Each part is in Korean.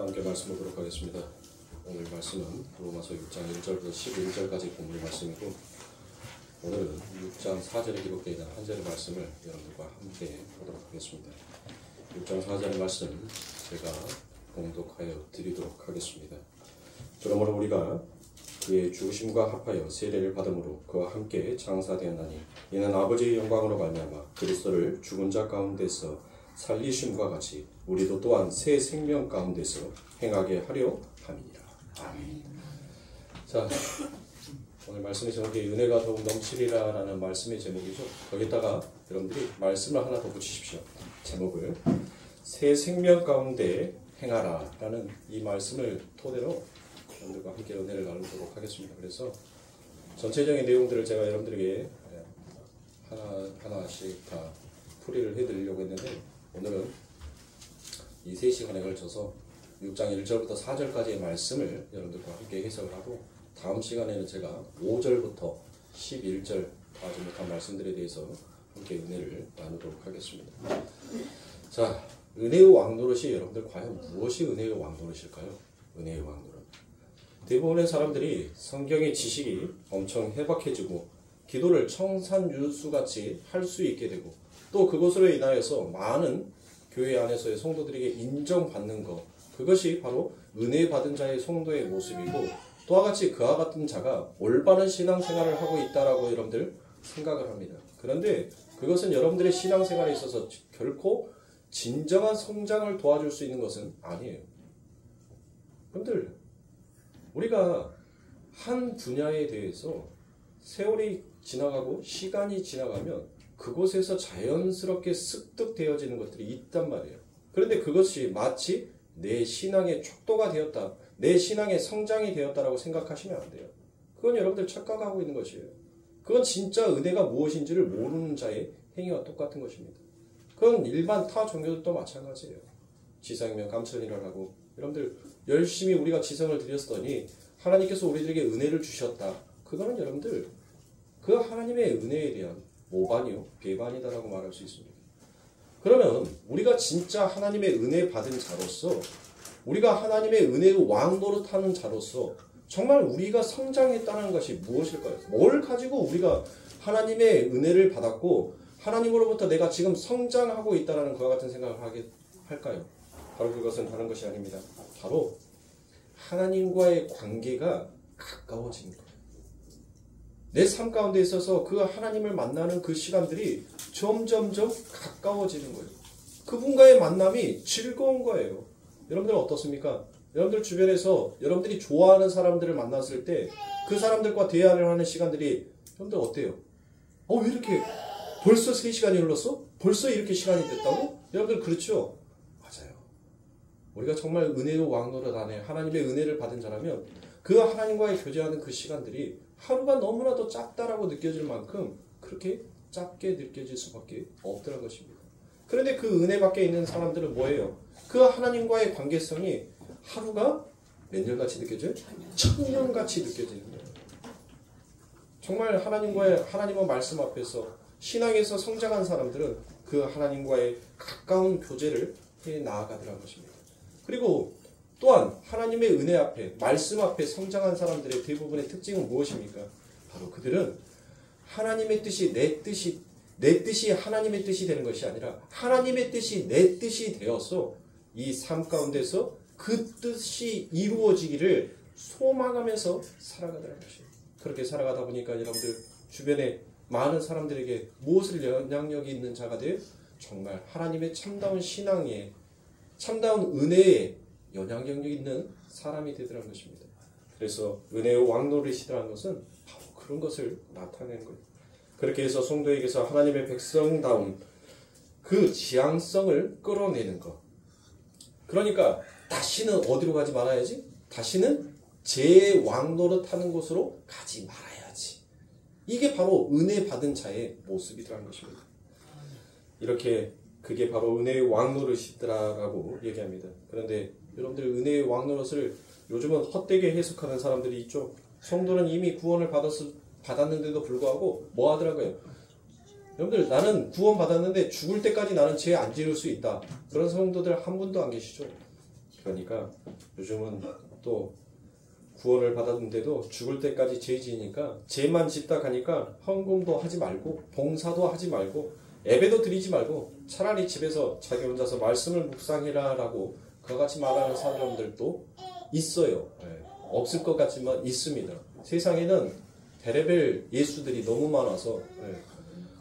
함께 말씀 보도록 하겠습니다. 오늘 말씀은 로마서 6장 1절부터 11절까지 본문 말씀이고, 오늘은 6장 4절에 기록되어 있는 한 절의 말씀을 여러분들과 함께 보도록 하겠습니다. 6장 4절의 말씀 제가 봉독하여 드리도록 하겠습니다. 그러므로 우리가 그의 죽으심과 합하여 세례를 받음으로 그와 함께 장사되었나니 이는 아버지의 영광으로 말미암아 그리스도를 죽은 자 가운데서 살리심과 같이 우리도 또한 새 생명 가운데서 행하게 하려 함이니라. 아멘. 자, 오늘 말씀의 제목이 은혜가 더욱 넘치리라 라는 말씀의 제목이죠. 거기다가 여러분들이 말씀을 하나 더 붙이십시오. 제목을 새 생명 가운데 행하라 라는 이 말씀을 토대로 여러분들과 함께 은혜를 나누도록 하겠습니다. 그래서 전체적인 내용들을 제가 여러분들에게 하나씩 다 풀이를 해드리려고 했는데, 오늘은 이 3시간에 걸쳐서 6장 1절부터 4절까지의 말씀을 여러분들과 함께 해석을 하고, 다음 시간에는 제가 5절부터 11절 아주 못한 말씀들에 대해서 함께 은혜를 나누도록 하겠습니다. 자, 은혜의 왕노릇이 여러분들 과연 무엇이 은혜의 왕노릇일까요? 은혜의 왕노릇. 대부분의 사람들이 성경의 지식이 엄청 해박해지고 기도를 청산유수같이 할 수 있게 되고, 또 그것으로 인하여서 많은 교회 안에서의 성도들에게 인정받는 것, 그것이 바로 은혜 받은 자의 성도의 모습이고, 또한 같이 그와 같은 자가 올바른 신앙생활을 하고 있다라고 여러분들 생각을 합니다. 그런데 그것은 여러분들의 신앙생활에 있어서 결코 진정한 성장을 도와줄 수 있는 것은 아니에요. 여러분들, 우리가 한 분야에 대해서 세월이 지나가고 시간이 지나가면 그곳에서 자연스럽게 습득되어지는 것들이 있단 말이에요. 그런데 그것이 마치 내 신앙의 척도가 되었다, 내 신앙의 성장이 되었다라고 생각하시면 안 돼요. 그건 여러분들 착각하고 있는 것이에요. 그건 진짜 은혜가 무엇인지를 모르는 자의 행위와 똑같은 것입니다. 그건 일반 타 종교들도 마찬가지예요. 지성이면 감천이라고 여러분들 열심히 우리가 지성을 드렸더니 하나님께서 우리들에게 은혜를 주셨다. 그거는 여러분들 그 하나님의 은혜에 대한 모반이요, 배반이다라고 말할 수 있습니다. 그러면 우리가 진짜 하나님의 은혜 받은 자로서, 우리가 하나님의 은혜의 왕노릇하는 자로서 정말 우리가 성장했다는 것이 무엇일까요? 뭘 가지고 우리가 하나님의 은혜를 받았고 하나님으로부터 내가 지금 성장하고 있다는 그와 같은 생각을 하게 할까요? 바로 그것은 다른 것이 아닙니다. 바로 하나님과의 관계가 가까워지는 거예요. 내 삶 가운데 있어서 그 하나님을 만나는 그 시간들이 점점점 가까워지는 거예요. 그분과의 만남이 즐거운 거예요. 여러분들 어떻습니까? 여러분들 주변에서 여러분들이 좋아하는 사람들을 만났을 때 그 사람들과 대화를 하는 시간들이 여러분들 어때요? 왜 이렇게 벌써 3시간이 흘렀어? 벌써 이렇게 시간이 됐다고? 여러분들 그렇죠? 맞아요. 우리가 정말 은혜의 왕노릇 안에 하나님의 은혜를 받은 자라면 그 하나님과의 교제하는 그 시간들이 하루가 너무나도 작다라고 느껴질 만큼 그렇게 작게 느껴질 수밖에 없더라는 것입니다. 그런데 그 은혜 밖에 있는 사람들은 뭐예요? 그 하나님과의 관계성이 하루가 몇 년같이 느껴져요? 천년같이 느껴지는 거예요. 정말 하나님의 말씀 앞에서 신앙에서 성장한 사람들은 그 하나님과의 가까운 교제를 해 나아가더라는 것입니다. 그리고 또한 하나님의 은혜 앞에, 말씀 앞에 성장한 사람들의 대부분의 특징은 무엇입니까? 바로 그들은 하나님의 뜻이 내 뜻이 하나님의 뜻이 되는 것이 아니라 하나님의 뜻이 내 뜻이 되어서 이 삶 가운데서 그 뜻이 이루어지기를 소망하면서 살아가더라는 것이에요. 그렇게 살아가다 보니까 여러분들 주변에 많은 사람들에게 무엇을 영향력이 있는 자가 돼요? 정말 하나님의 참다운 신앙에, 참다운 은혜에 영향력 있는 사람이 되더라는 것입니다. 그래서 은혜의 왕노릇이라는 것은 바로 그런 것을 나타내는 거예요. 그렇게 해서 성도에게서 하나님의 백성다운 그 지향성을 끌어내는 것. 그러니까 다시는 어디로 가지 말아야지? 다시는 제 왕노릇하는 곳으로 가지 말아야지. 이게 바로 은혜 받은 자의 모습이라는 것입니다. 이렇게 그게 바로 은혜의 왕노릇이더라라고 얘기합니다. 그런데 여러분들 은혜의 왕노릇을 요즘은 헛되게 해석하는 사람들이 있죠. 성도는 이미 구원을 받았는데도 불구하고 뭐 하더라고요? 여러분들 나는 구원 받았는데 죽을 때까지 나는 죄 안 지을 수 있다. 그런 성도들 한 분도 안 계시죠. 그러니까 요즘은 또 구원을 받았는데도 죽을 때까지 죄 지으니까 죄만 짓다 가니까 헌금도 하지 말고 봉사도 하지 말고 예배도 드리지 말고 차라리 집에서 자기 혼자서 말씀을 묵상해라 라고 그와 같이 말하는 사람들도 있어요. 없을 것 같지만 있습니다. 세상에는 별의별 예수들이 너무 많아서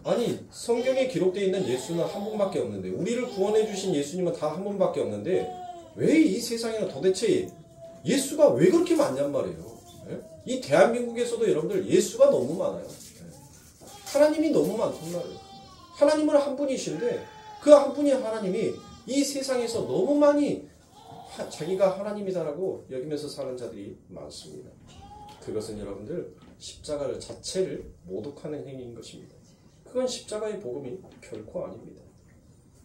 아니 성경에 기록되어 있는 예수는 한 분밖에 없는데 우리를 구원해 주신 예수님은 다 한 분밖에 없는데 왜 이 세상에는 도대체 예수가 왜 그렇게 많냔 말이에요. 이 대한민국에서도 여러분들 예수가 너무 많아요. 하나님이 너무 많단 말이에요. 하나님은 한 분이신데 그 한 분이 하나님이 이 세상에서 너무 많이 자기가 하나님이다라고 여기면서 사는 자들이 많습니다. 그것은 여러분들 십자가를 자체를 모독하는 행위인 것입니다. 그건 십자가의 복음이 결코 아닙니다.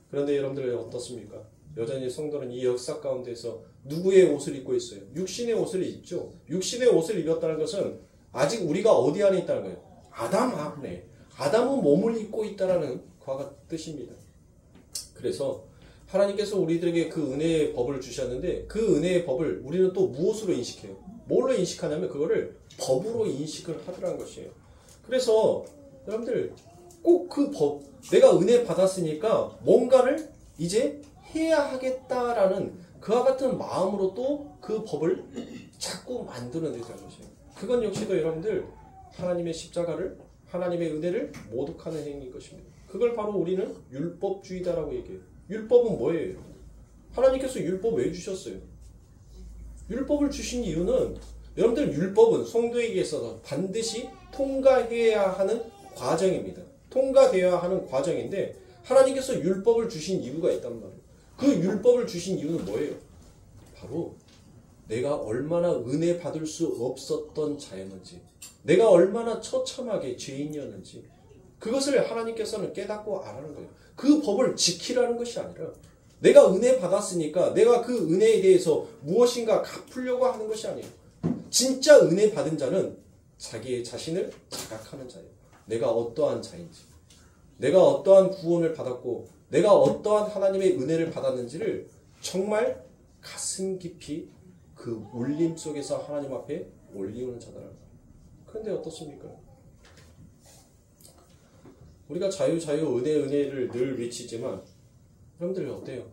그런데 여러분들 어떻습니까? 여전히 성도는 이 역사 가운데서 누구의 옷을 입고 있어요? 육신의 옷을 입죠. 육신의 옷을 입었다는 것은 아직 우리가 어디 안에 있다는 거예요? 아담 안에. 아담은 몸을 입고 있다는 그와 뜻입니다. 그래서 하나님께서 우리들에게 그 은혜의 법을 주셨는데 그 은혜의 법을 우리는 또 무엇으로 인식해요? 뭘로 인식하냐면 그거를 법으로 인식을 하더라는 것이에요. 그래서 여러분들 꼭 그 법, 내가 은혜 받았으니까 뭔가를 이제 해야 하겠다라는 그와 같은 마음으로 또 그 법을 자꾸 만들어내는 것이에요. 그건 역시도 여러분들 하나님의 십자가를 하나님의 은혜를 모독하는 행위인 것입니다. 그걸 바로 우리는 율법주의다라고 얘기해요. 율법은 뭐예요? 하나님께서 율법 왜 주셨어요? 율법을 주신 이유는 여러분들 율법은 성도에게 있어서 반드시 통과해야 하는 과정입니다. 통과되어야 하는 과정인데 하나님께서 율법을 주신 이유가 있단 말이에요. 그 율법을 주신 이유는 뭐예요? 바로 내가 얼마나 은혜 받을 수 없었던 자였는지, 내가 얼마나 처참하게 죄인이었는지 그것을 하나님께서는 깨닫고 알아는 거예요. 그 법을 지키라는 것이 아니라 내가 은혜 받았으니까 내가 그 은혜에 대해서 무엇인가 갚으려고 하는 것이 아니에요. 진짜 은혜 받은 자는 자기의 자신을 자각하는 자예요. 내가 어떠한 자인지, 내가 어떠한 구원을 받았고 내가 어떠한 하나님의 은혜를 받았는지를 정말 가슴 깊이 그 울림 속에서 하나님 앞에 올리우는 자들은. 그런데 어떻습니까? 우리가 자유 은혜를 늘 외치지만 여러분들 어때요?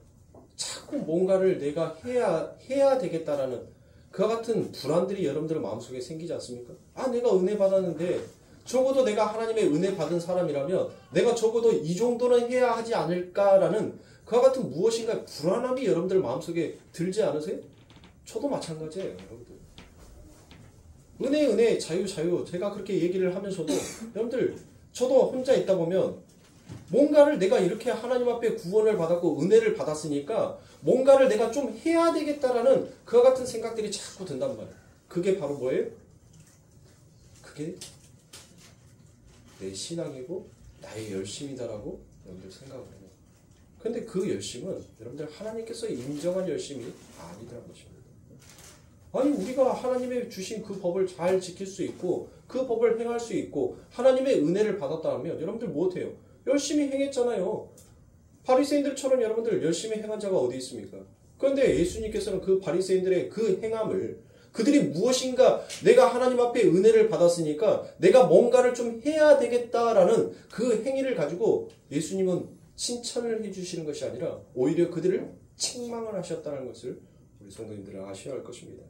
자꾸 뭔가를 내가 해야 되겠다라는 그와 같은 불안들이 여러분들 마음속에 생기지 않습니까? 아, 내가 은혜 받았는데 적어도 내가 하나님의 은혜 받은 사람이라면 내가 적어도 이 정도는 해야 하지 않을까라는 그와 같은 무엇인가 불안함이 여러분들 마음속에 들지 않으세요? 저도 마찬가지예요, 여러분들. 은혜, 자유. 제가 그렇게 얘기를 하면서도 여러분들 저도 혼자 있다 보면 뭔가를 내가 이렇게 하나님 앞에 구원을 받았고 은혜를 받았으니까 뭔가를 내가 좀 해야 되겠다라는 그와 같은 생각들이 자꾸 든단 말이에요. 그게 바로 뭐예요? 그게 내 신앙이고 나의 열심이다라고 여러분들 생각을 해요. 그런데 그 열심은 여러분들 하나님께서 인정한 열심이 아니라는 것입니다. 아니 우리가 하나님의 주신 그 법을 잘 지킬 수 있고 그 법을 행할 수 있고 하나님의 은혜를 받았다면 여러분들 무엇해요? 열심히 행했잖아요. 바리새인들처럼 여러분들 열심히 행한 자가 어디 있습니까? 그런데 예수님께서는 그 바리새인들의 그 행함을 그들이 무엇인가 내가 하나님 앞에 은혜를 받았으니까 내가 뭔가를 좀 해야 되겠다라는 그 행위를 가지고 예수님은 칭찬을 해주시는 것이 아니라 오히려 그들을 책망을 하셨다는 것을 우리 성도님들은 아셔야 할 것입니다.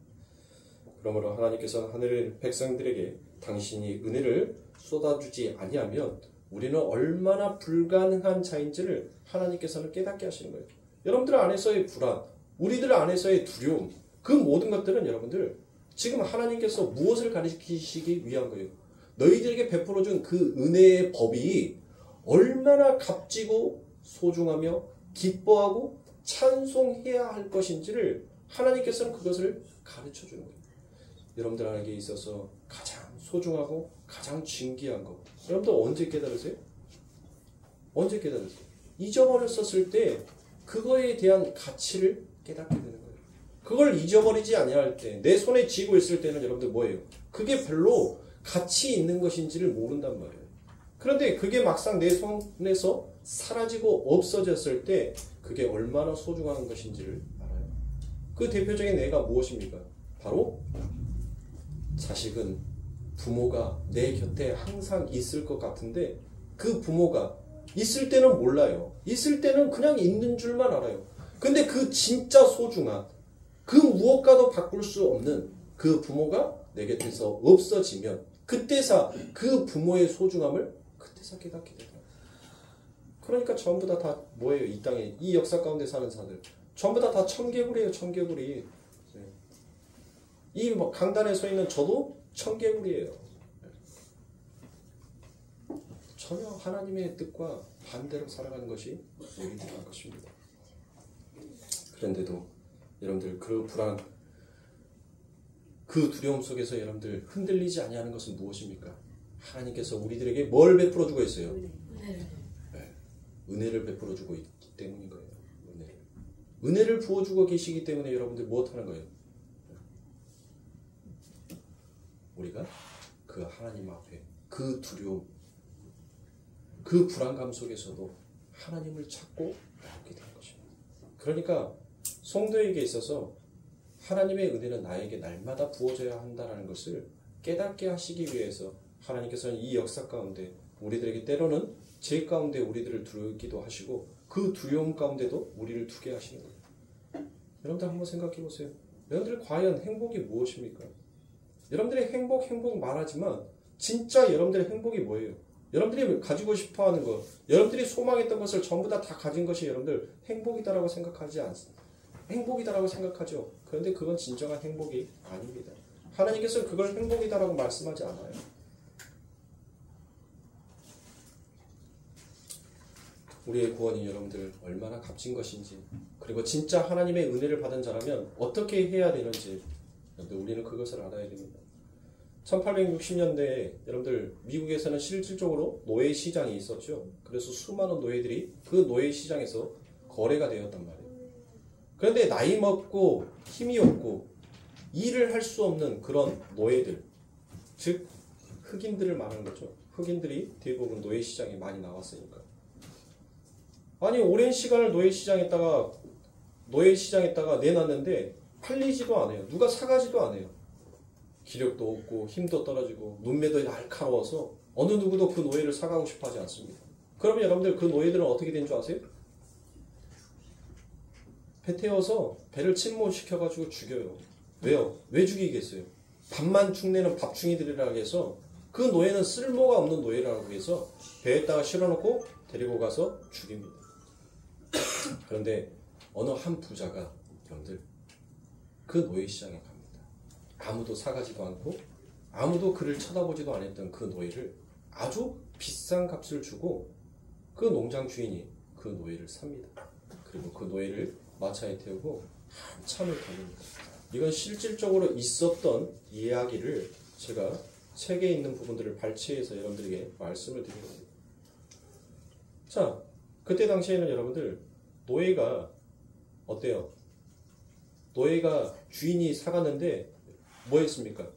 그러므로 하나님께서는 하늘의 백성들에게 당신이 은혜를 쏟아주지 아니하면 우리는 얼마나 불가능한 자인지를 하나님께서는 깨닫게 하시는 거예요. 여러분들 안에서의 불안, 우리들 안에서의 두려움, 그 모든 것들은 여러분들 지금 하나님께서 무엇을 가르치시기 위한 거예요? 너희들에게 베풀어준 그 은혜의 법이 얼마나 값지고 소중하며 기뻐하고 찬송해야 할 것인지를 하나님께서는 그것을 가르쳐주는 거예요. 여러분들에게 있어서 가장 소중하고 가장 진귀한 것, 여러분들 언제 깨달으세요? 언제 깨달으세요? 잊어버렸었을 때 그거에 대한 가치를 깨닫게 되는 거예요. 그걸 잊어버리지 아니할 때, 내 손에 쥐고 있을 때는 여러분들 뭐예요? 그게 별로 가치 있는 것인지를 모른단 말이에요. 그런데 그게 막상 내 손에서 사라지고 없어졌을 때 그게 얼마나 소중한 것인지를 알아요. 그 대표적인 예가 무엇입니까? 바로 자식은 부모가 내 곁에 항상 있을 것 같은데 그 부모가 있을 때는 몰라요. 있을 때는 그냥 있는 줄만 알아요. 근데 그 진짜 소중한 그 무엇과도 바꿀 수 없는 그 부모가 내 곁에서 없어지면 그때서 그 부모의 소중함을 그때서 깨닫게 되더라고요. 그러니까 전부 다 뭐예요? 이 땅에 이 역사 가운데 사는 사람들 전부 다 청개구리예요. 청개구리. 이 강단에 서 있는 저도 청개구리예요. 전혀 하나님의 뜻과 반대로 살아가는 것이 우리들의 것입니다. 그런데도 여러분들 그 불안, 그 두려움 속에서 여러분들 흔들리지 아니하는 것은 무엇입니까? 하나님께서 우리들에게 뭘 베풀어 주고 있어요? 은혜를 베풀어 주고 있기 때문인 거예요. 은혜를 부어주고 계시기 때문에 여러분들 무엇하는 거예요? 우리가 그 하나님 앞에 그 두려움, 그 불안감 속에서도 하나님을 찾고 나오게 되는 것입니다. 그러니까 성도에게 있어서 하나님의 은혜는 나에게 날마다 부어져야 한다는 것을 깨닫게 하시기 위해서 하나님께서는 이 역사 가운데 우리들에게 때로는 죄 가운데 우리들을 두기도 하시고 그 두려움 가운데도 우리를 두게 하시는 거예요. 여러분들 한번 생각해 보세요. 여러분들 과연 행복이 무엇입니까? 여러분들의 행복 말하지만 진짜 여러분들의 행복이 뭐예요? 여러분들이 가지고 싶어하는 것, 여러분들이 소망했던 것을 전부 다 가진 것이 여러분들 행복이다라고 생각하지 않습니다. 행복이다라고 생각하죠. 그런데 그건 진정한 행복이 아닙니다. 하나님께서는 그걸 행복이다라고 말씀하지 않아요. 우리의 구원이 여러분들 얼마나 값진 것인지, 그리고 진짜 하나님의 은혜를 받은 자라면 어떻게 해야 되는지 우리는 그것을 알아야 됩니다. 1860년대에 여러분들 미국에서는 실질적으로 노예 시장이 있었죠. 그래서 수많은 노예들이 그 노예 시장에서 거래가 되었단 말이에요. 그런데 나이 먹고 힘이 없고 일을 할 수 없는 그런 노예들, 즉 흑인들을 말하는 거죠. 흑인들이 대부분 노예 시장에 많이 나왔으니까. 아니 오랜 시간을 노예 시장에다가 내놨는데 팔리지도 않아요. 누가 사가지도 않아요. 기력도 없고 힘도 떨어지고 눈매도 날카로워서 어느 누구도 그 노예를 사가고 싶어 하지 않습니다. 그러면 여러분들 그 노예들은 어떻게 된 줄 아세요? 배 태워서 배를 침몰시켜가지고 죽여요. 왜요? 왜 죽이겠어요? 밥만 축내는 밥충이들이라고 해서 그 노예는 쓸모가 없는 노예라고 해서 배에다가 실어놓고 데리고 가서 죽입니다. 그런데 어느 한 부자가 여러분들 그 노예 시장에 갑니다. 아무도 사가지도 않고 아무도 그를 쳐다보지도 않았던 그 노예를 아주 비싼 값을 주고 그 농장 주인이 그 노예를 삽니다. 그리고 그 노예를 마차에 태우고 한참을 달립니다. 이건 실질적으로 있었던 이야기를 제가 책에 있는 부분들을 발췌해서 여러분들에게 말씀을 드리는 겁니다. 자, 그때 당시에는 여러분들 노예가 어때요? 노예가 주인이 사갔는데 뭐 했습니까?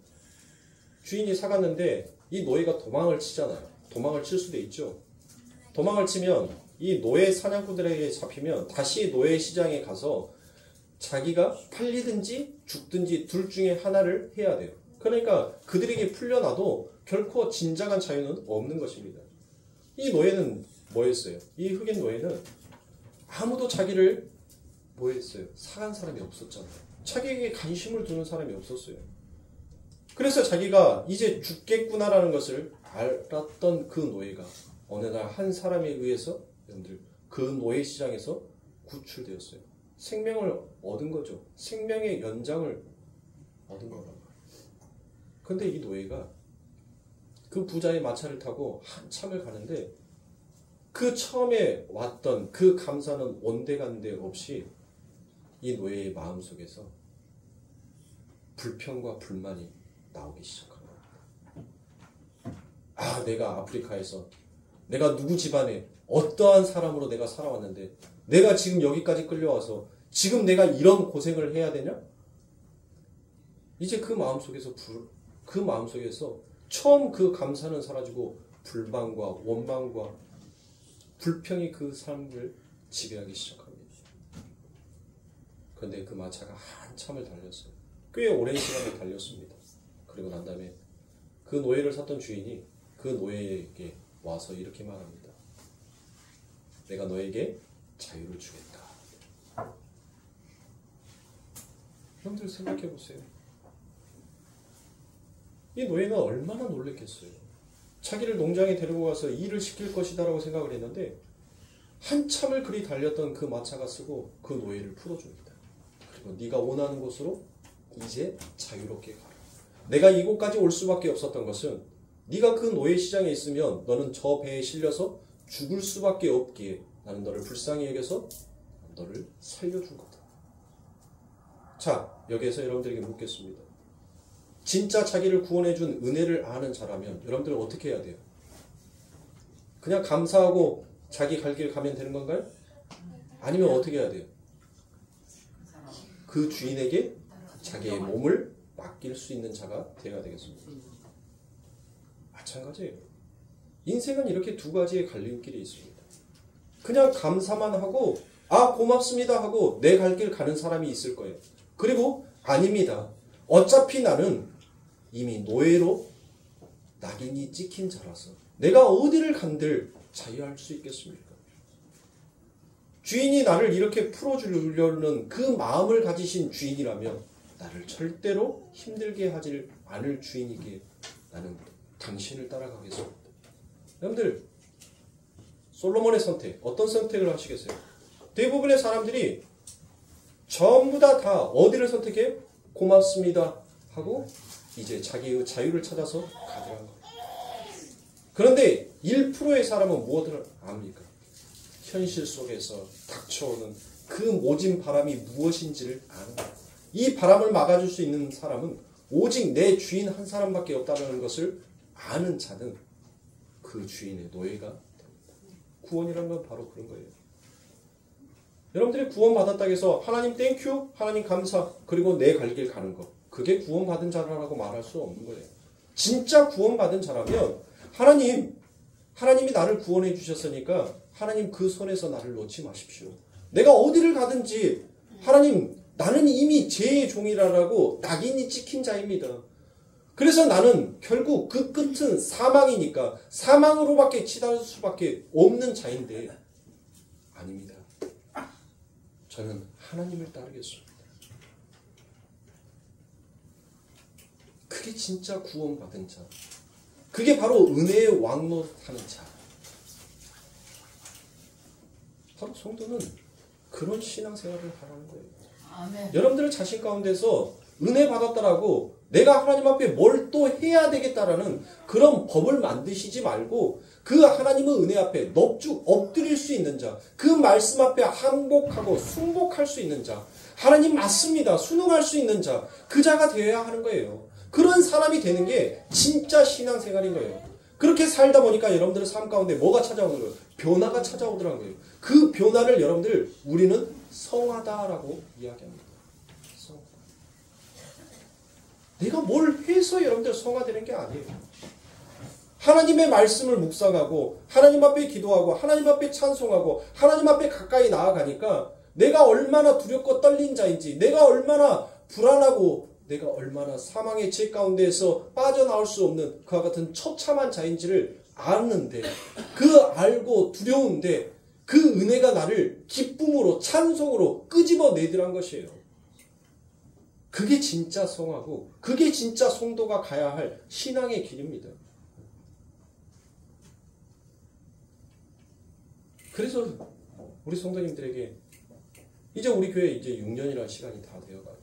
주인이 사갔는데 이 노예가 도망을 치잖아요. 도망을 칠 수도 있죠. 도망을 치면 이 노예 사냥꾼들에게 잡히면 다시 노예 시장에 가서 자기가 팔리든지 죽든지 둘 중에 하나를 해야 돼요. 그러니까 그들에게 풀려나도 결코 진정한 자유는 없는 것입니다. 이 노예는 뭐 했어요? 이 흑인 노예는 아무도 자기를 뭐 했어요? 사간 사람이 없었잖아요. 자기에게 관심을 두는 사람이 없었어요. 그래서 자기가 이제 죽겠구나라는 것을 알았던 그 노예가 어느 날 한 사람에 의해서 여러분들 그 노예 시장에서 구출되었어요. 생명을 얻은 거죠. 생명의 연장을 얻은 거라고. 근데 이 노예가 그 부자의 마차를 타고 한참을 가는데 그 처음에 왔던 그 감사는 온데간데 없이 이 노예의 마음속에서 불평과 불만이 나오기 시작합니다. 아, 내가 아프리카에서 내가 누구 집안에 어떠한 사람으로 내가 살아왔는데 내가 지금 여기까지 끌려와서 지금 내가 이런 고생을 해야 되냐? 이제 그 마음속에서 처음 그 감사는 사라지고 불만과 원망과 불평이 그 삶을 지배하기 시작합니다. 그런데 그 마차가 한참을 달렸어요. 꽤 오랜 시간을 달렸습니다. 그리고 난 다음에 그 노예를 샀던 주인이 그 노예에게 와서 이렇게 말합니다. 내가 너에게 자유를 주겠다. 여러분들 생각해 보세요. 이 노예는 얼마나 놀랬겠어요. 자기를 농장에 데리고 가서 일을 시킬 것이다라고 생각을 했는데 한참을 그리 달렸던 그 마차가 쓰고 그 노예를 풀어줍니다. 그리고 네가 원하는 곳으로 이제 자유롭게 가라. 내가 이곳까지 올 수밖에 없었던 것은 네가 그 노예 시장에 있으면 너는 저 배에 실려서 죽을 수밖에 없기에 나는 너를 불쌍히 여겨서 너를 살려준 거다. 자, 여기에서 여러분들에게 묻겠습니다. 진짜 자기를 구원해준 은혜를 아는 자라면 여러분들은 어떻게 해야 돼요? 그냥 감사하고 자기 갈 길 가면 되는 건가요? 아니면 어떻게 해야 돼요? 그 주인에게 자기의 몸을 맡길 수 있는 자가 되어야 되겠습니다. 마찬가지예요. 인생은 이렇게 두 가지의 갈림길이 있습니다. 그냥 감사만 하고 고맙습니다 하고 내 갈 길 가는 사람이 있을 거예요. 그리고 아닙니다. 어차피 나는 이미 노예로 낙인이 찍힌 자라서 내가 어디를 간들 자유할 수 있겠습니까? 주인이 나를 이렇게 풀어주려는 그 마음을 가지신 주인이라면 나를 절대로 힘들게 하지 않을 주인이기에 나는 당신을 따라가겠습니다. 여러분들, 솔로몬의 선택, 어떤 선택을 하시겠어요? 대부분의 사람들이 전부 다 어디를 선택해요? 고맙습니다 하고 이제 자기의 자유를 찾아서 가더란 거예요. 그런데 1%의 사람은 무엇을 압니까? 현실 속에서 닥쳐오는 그 모진 바람이 무엇인지를 아는 거예요. 이 바람을 막아줄 수 있는 사람은 오직 내 주인 한 사람밖에 없다는 것을 아는 자는 그 주인의 노예가 됩니다. 구원이란 건 바로 그런 거예요. 여러분들이 구원받았다고 해서 하나님 땡큐, 하나님 감사, 그리고 내 갈 길 가는 거. 그게 구원받은 자라고 말할 수 없는 거예요. 진짜 구원받은 자라면 하나님이 나를 구원해 주셨으니까 하나님 그 손에서 나를 놓지 마십시오. 내가 어디를 가든지 하나님 나는 이미 죄의 종이라고 낙인이 찍힌 자입니다. 그래서 나는 결국 그 끝은 사망이니까 사망으로밖에 치달을 수밖에 없는 자인데 아닙니다. 저는 하나님을 따르겠습니다. 그게 진짜 구원받은 자. 그게 바로 은혜의 왕노릇하는 자. 바로 성도는 그런 신앙생활을 하라는 거예요. 아멘. 여러분들은 자신 가운데서 은혜 받았다라고 내가 하나님 앞에 뭘 또 해야 되겠다라는 그런 법을 만드시지 말고 그 하나님의 은혜 앞에 넙죽 엎드릴 수 있는 자, 그 말씀 앞에 항복하고 순복할 수 있는 자, 하나님 맞습니다. 순응할 수 있는 자, 그 자가 되어야 하는 거예요. 그런 사람이 되는 게 진짜 신앙생활인 거예요. 그렇게 살다 보니까 여러분들의 삶 가운데 뭐가 찾아오는 거예요? 변화가 찾아오더라는 거예요. 그 변화를 여러분들 우리는 성하다라고 이야기합니다. 성하다. 내가 뭘 해서 여러분들 성화되는 게 아니에요. 하나님의 말씀을 묵상하고 하나님 앞에 기도하고 하나님 앞에 찬송하고 하나님 앞에 가까이 나아가니까 내가 얼마나 두렵고 떨린 자인지, 내가 얼마나 불안하고 내가 얼마나 사망의 죄 가운데에서 빠져나올 수 없는 그와 같은 처참한 자인지를 아는데, 그 알고 두려운데 그 은혜가 나를 기쁨으로 찬송으로 끄집어내더란 것이에요. 그게 진짜 성하고 그게 진짜 성도가 가야 할 신앙의 길입니다. 그래서 우리 성도님들에게 이제 우리 교회 이제 6년이라는 시간이 다 되어가요.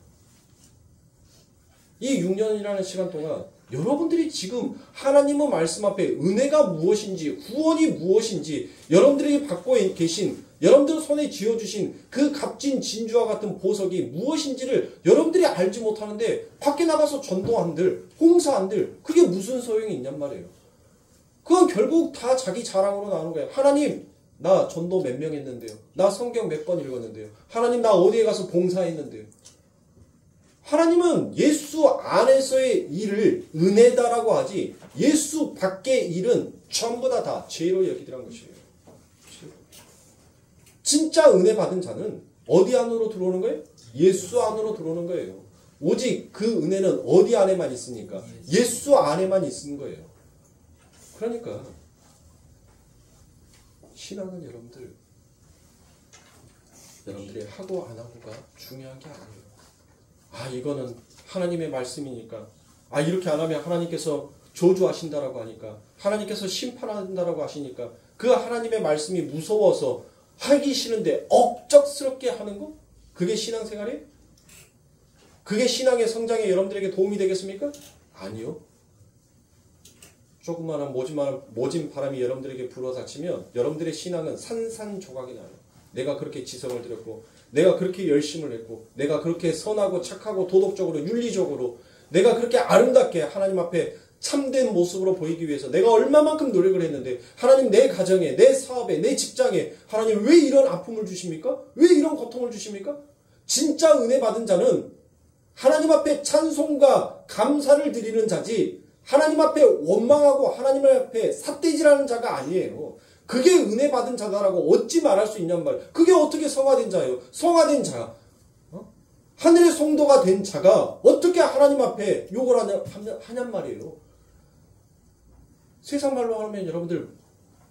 이 6년이라는 시간 동안 여러분들이 지금 하나님의 말씀 앞에 은혜가 무엇인지, 구원이 무엇인지, 여러분들이 받고 계신, 여러분들 손에 쥐어주신 그 값진 진주와 같은 보석이 무엇인지를 여러분들이 알지 못하는데 밖에 나가서 전도한들, 홍사한들, 그게 무슨 소용이 있냔 말이에요. 그건 결국 다 자기 자랑으로 나오는 거예요. 하나님, 나 전도 몇 명 했는데요. 나 성경 몇 번 읽었는데요. 하나님, 나 어디에 가서 봉사했는데요. 하나님은 예수 안에서의 일을 은혜다라고 하지, 예수 밖의 일은 전부 다 죄로 여기더란 것이에요. 진짜 은혜 받은 자는 어디 안으로 들어오는 거예요? 예수 안으로 들어오는 거예요. 오직 그 은혜는 어디 안에만 있습니까? 예수 안에만 있는 거예요. 그러니까 신앙은 여러분들이 하고 안 하고가 중요한 게 아니에요. 아, 이거는 하나님의 말씀이니까, 아, 이렇게 안 하면 하나님께서 저주하신다라고 하니까, 하나님께서 심판한다라고 하시니까 그 하나님의 말씀이 무서워서 하기 싫은데 억적스럽게 하는 거? 그게 신앙생활이에요? 그게 신앙의 성장에 여러분들에게 도움이 되겠습니까? 아니요. 조그마한 모진 바람이 여러분들에게 불어닥치면 여러분들의 신앙은 산산조각이 나요. 내가 그렇게 지성을 들였고, 내가 그렇게 열심을 했고, 내가 그렇게 선하고 착하고 도덕적으로 윤리적으로 내가 그렇게 아름답게 하나님 앞에 참된 모습으로 보이기 위해서 내가 얼마만큼 노력을 했는데, 하나님 내 가정에, 내 사업에, 내 직장에 하나님 왜 이런 아픔을 주십니까? 왜 이런 고통을 주십니까? 진짜 은혜 받은 자는 하나님 앞에 찬송과 감사를 드리는 자지, 하나님 앞에 원망하고 하나님 앞에 삿대질하는 자가 아니에요. 그게 은혜 받은 자다라고 어찌 말할 수 있냔 말이에요. 그게 어떻게 성화된 자예요? 성화된 자, 하늘의 성도가 된 자가 어떻게 하나님 앞에 욕을 하냔 말이에요. 세상 말로 하면 여러분들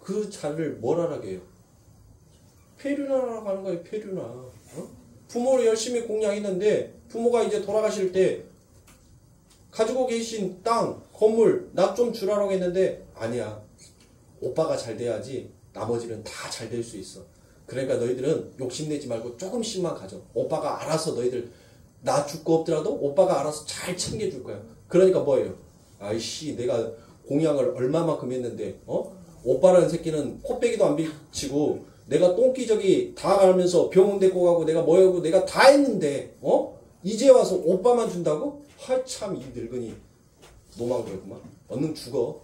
그 자를 뭐라 하게요? 폐륜하라고 하는 거예요. 폐륜아. 부모를 열심히 공양했는데 부모가 이제 돌아가실 때 가지고 계신 땅, 건물 나 좀 주라고 했는데, 아니야, 오빠가 잘 돼야지 나머지는 다 잘 될 수 있어. 그러니까 너희들은 욕심내지 말고 조금씩만 가져. 오빠가 알아서 너희들 나 줄 거 없더라도 오빠가 알아서 잘 챙겨줄 거야. 그러니까 뭐예요? 아이씨, 내가 공양을 얼마만큼 했는데 오빠라는 새끼는 코빼기도 안 비치고 내가 똥기저기 다 가면서 병원 데리고 가고 내가 뭐하고 내가 다 했는데 이제 와서 오빠만 준다고? 참, 이 늙은이 노망그랬구만. 얼른 죽어.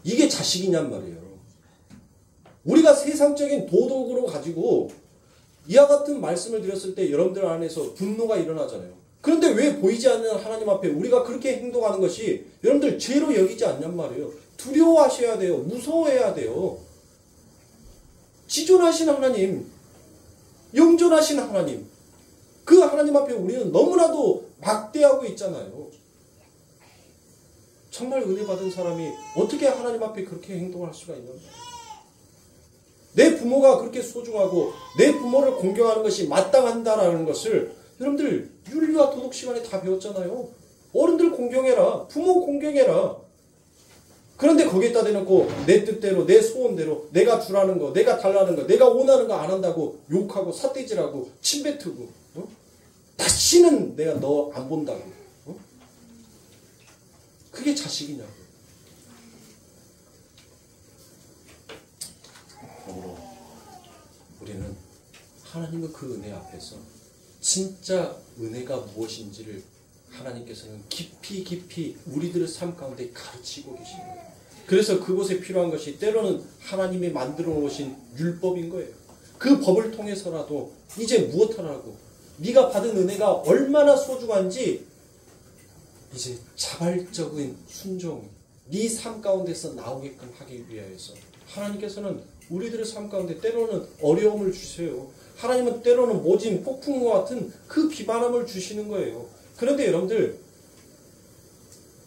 이게 자식이냔 말이에요. 우리가 세상적인 도덕으로 가지고 이와 같은 말씀을 드렸을 때 여러분들 안에서 분노가 일어나잖아요. 그런데 왜 보이지 않는 하나님 앞에 우리가 그렇게 행동하는 것이 여러분들 죄로 여기지 않냔 말이에요. 두려워하셔야 돼요. 무서워해야 돼요. 지존하신 하나님, 영존하신 하나님, 그 하나님 앞에 우리는 너무나도 막대하고 있잖아요. 정말 은혜 받은 사람이 어떻게 하나님 앞에 그렇게 행동할 수가 있는가? 내 부모가 그렇게 소중하고 내 부모를 공경하는 것이 마땅한다라는 것을 여러분들 윤리와 도덕 시간에 다 배웠잖아요. 어른들 공경해라. 부모 공경해라. 그런데 거기에다 대놓고 내 뜻대로, 내 소원대로, 내가 주라는 거, 내가 달라는 거, 내가 원하는 거 안 한다고 욕하고 삿대질하고 침뱉고, 다시는 내가 너 안 본다고. 그게 자식이냐고. 그러므로 우리는 하나님의 그 은혜 앞에서 진짜 은혜가 무엇인지를 하나님께서는 깊이 우리들의 삶 가운데 가르치고 계신 거예요. 그래서 그곳에 필요한 것이 때로는 하나님이 만들어 놓으신 율법인 거예요. 그 법을 통해서라도 이제 무엇 하라고, 네가 받은 은혜가 얼마나 소중한지 이제 자발적인 순종, 네 삶 가운데서 나오게끔 하기 위하여서 하나님께서는 우리들의 삶 가운데 때로는 어려움을 주세요. 하나님은 때로는 모진 폭풍과 같은 그 비바람을 주시는 거예요. 그런데 여러분들,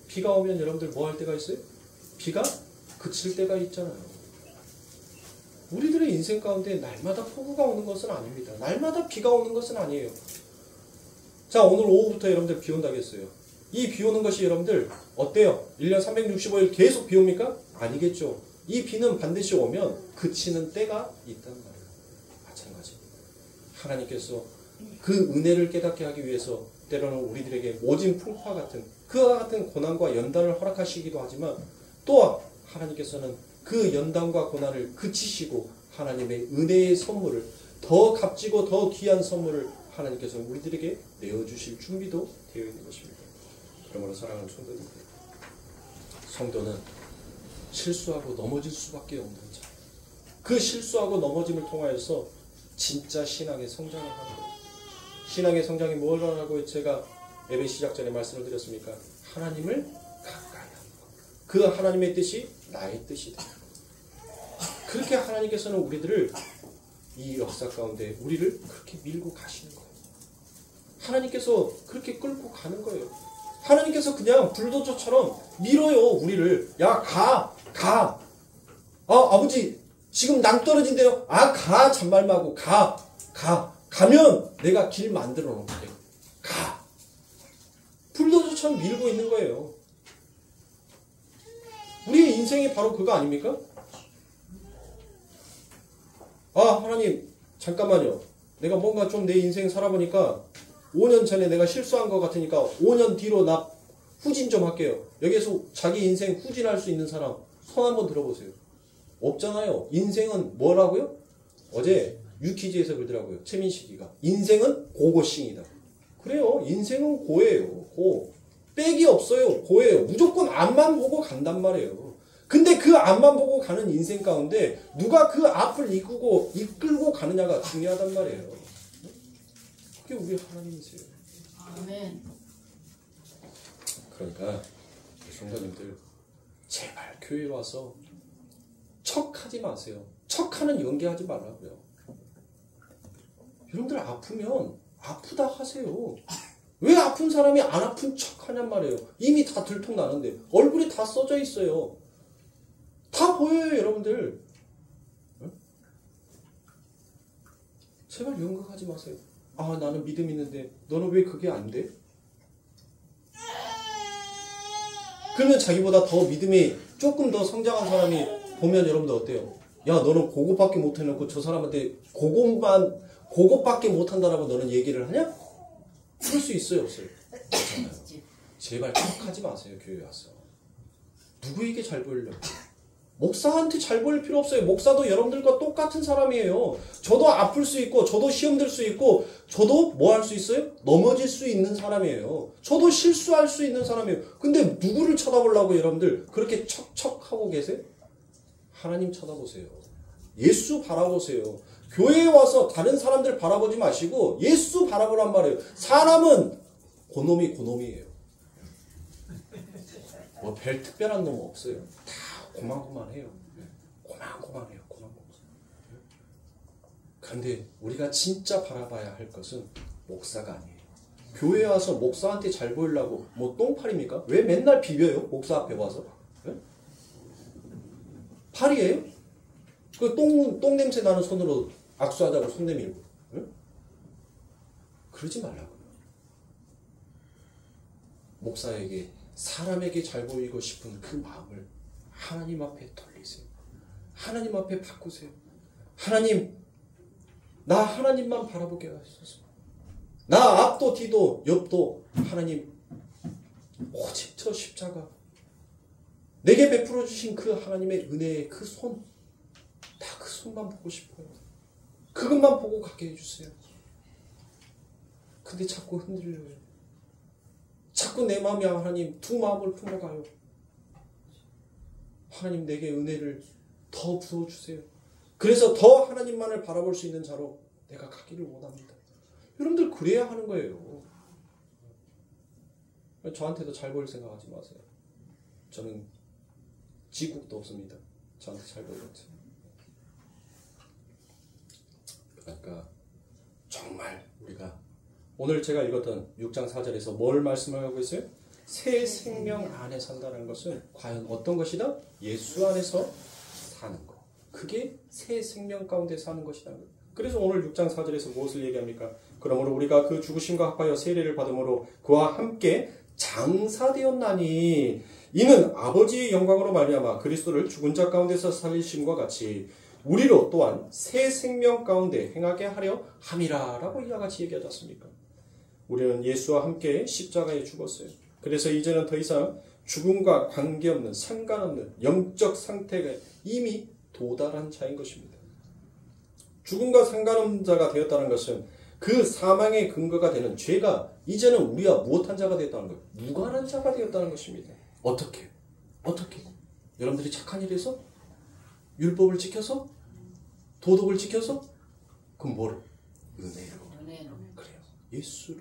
비가 오면 여러분들 뭐 할 때가 있어요? 비가 그칠 때가 있잖아요. 우리들의 인생 가운데 날마다 폭우가 오는 것은 아닙니다. 날마다 비가 오는 것은 아니에요. 자, 오늘 오후부터 여러분들 비 온다고 했어요. 이 비 오는 것이 여러분들 어때요? 1년 365일 계속 비 옵니까? 아니겠죠. 이 비는 반드시 오면 그치는 때가 있단 말이에요. 마찬가지. 하나님께서 그 은혜를 깨닫게 하기 위해서 때로는 우리들에게 모진 풍파 같은 그와 같은 고난과 연단을 허락하시기도 하지만, 또 하나님께서는 그 연단과 고난을 그치시고 하나님의 은혜의 선물을, 더 값지고 더 귀한 선물을 하나님께서 우리들에게 내어주실 준비도 되어 있는 것입니다. 그러므로 사랑하는 성도들, 성도는 실수하고 넘어질 수밖에 없는 자, 그 실수하고 넘어짐을 통하여서 진짜 신앙의 성장을 하는 거예요. 신앙의 성장이 뭘 하라고 제가 예배 시작 전에 말씀을 드렸습니까? 하나님을 가까이 하는 것. 그 하나님의 뜻이 나의 뜻이다. 그렇게 하나님께서는 우리들을 이 역사 가운데 우리를 그렇게 밀고 가시는 거예요. 하나님께서 그렇게 끌고 가는 거예요. 하나님께서 그냥 불도저처럼 밀어요, 우리를. 야, 가. 아버지, 지금 낭떠러진대요. 가. 잔말 말고 가. 가면 내가 길 만들어 놓을게. 가. 불도저처럼 밀고 있는 거예요. 우리의 인생이 바로 그거 아닙니까? 하나님, 잠깐만요. 내가 뭔가 좀 내 인생 살아보니까 5년 전에 내가 실수한 것 같으니까 5년 뒤로 나 후진 좀 할게요. 여기에서 자기 인생 후진할 수 있는 사람 손 한번 들어보세요. 없잖아요. 인생은 뭐라고요? 어제 유퀴즈에서 그러더라고요. 최민식이가. 인생은 고고싱이다. 그래요. 인생은 고예요. 고. 빽이 없어요. 고예요. 무조건 앞만 보고 간단 말이에요. 근데 그 앞만 보고 가는 인생 가운데 누가 그 앞을 이끌고 가느냐가 중요하단 말이에요. 그게 우리 하나님이세요. 아멘. 그러니까 성도님들 제발 교회 와서 척하지 마세요. 척하는 연기하지 말라고요. 여러분들 아프면 아프다 하세요. 왜 아픈 사람이 안 아픈 척하냔 말이에요. 이미 다 들통나는데 얼굴이 다 써져 있어요. 다 보여요, 여러분들. 응? 제발 연극하지 마세요. 나는 믿음 있는데 너는 왜 그게 안 돼? 그러면 자기보다 더 믿음이 조금 더 성장한 사람이 보면 여러분들 어때요? 야, 너는 그것밖에 못해놓고 저 사람한테 그것밖에 못한다라고 너는 얘기를 하냐? 그럴 수 있어요, 없어요? 제발 척하지 마세요, 교회 와서. 누구에게 잘 보이려고? 목사한테 잘 보일 필요 없어요. 목사도 여러분들과 똑같은 사람이에요. 저도 아플 수 있고, 저도 시험 들 수 있고, 저도 뭐 할 수 있어요? 넘어질 수 있는 사람이에요. 저도 실수할 수 있는 사람이에요. 근데 누구를 쳐다보려고 여러분들 그렇게 척척하고 계세요? 하나님 쳐다보세요. 예수 바라보세요. 교회에 와서 다른 사람들 바라보지 마시고 예수 바라보란 말이에요. 사람은 고놈이에요. 뭐 별 특별한 놈 없어요. 다 고만고만해요. 고만고만해요. 그런데 우리가 진짜 바라봐야 할 것은 목사가 아니에요. 교회에 와서 목사한테 잘 보이려고 뭐 똥팔입니까? 왜 맨날 비벼요? 목사 앞에 와서? 네? 팔이에요? 그 똥 냄새 나는 손으로 악수하자고 손 내밀고. 네? 그러지 말라고요. 목사에게 사람에게 잘 보이고 싶은 그 마음을 하나님 앞에 돌리세요. 하나님 앞에 바꾸세요. 하나님, 나 하나님만 바라보게 하소서. 나 앞도 뒤도 옆도 하나님 오직 저 십자가 내게 베풀어 주신 그 하나님의 은혜의 그 손, 다 그 손만 보고 싶어요. 그것만 보고 가게 해주세요. 근데 자꾸 흔들려요. 자꾸 내 마음이 하나님 두 마음을 품어가요. 하나님 내게 은혜를 더 부어주세요. 그래서 더 하나님만을 바라볼 수 있는 자로 내가 가기를 원합니다. 여러분들 그래야 하는 거예요. 저한테도 잘 보일 생각하지 마세요. 저는 지국도 없습니다. 저한테 잘 보이겠죠. 그러니까 정말 우리가 오늘 제가 읽었던 6장 4절에서 뭘 말씀을 하고 있어요? 새 생명 안에 산다는 것은 과연 어떤 것이다? 예수 안에서 사는 것. 그게 새 생명 가운데 사는 것이다. 그래서 오늘 6장 4절에서 무엇을 얘기합니까? 그러므로 우리가 그 죽으심과 합하여 세례를 받음으로 그와 함께 장사되었나니 이는 아버지의 영광으로 말미암아 그리스도를 죽은 자 가운데서 살리심과 같이 우리로 또한 새 생명 가운데 행하게 하려 함이라 라고 이와 같이 얘기하지 않습니까? 우리는 예수와 함께 십자가에 죽었어요. 그래서 이제는 더 이상 죽음과 관계없는 상관없는 영적 상태가 이미 도달한 자인 것입니다. 죽음과 상관없는 자가 되었다는 것은 그 사망의 근거가 되는 죄가 이제는 우리와 무엇한 자가 되었다는 거예요? 무관한 자가 되었다는 것입니다. 어떻게? 여러분들이 착한 일을 해서? 율법을 지켜서? 도덕을 지켜서? 그럼 뭐를? 은혜로. 그래요. 예수로.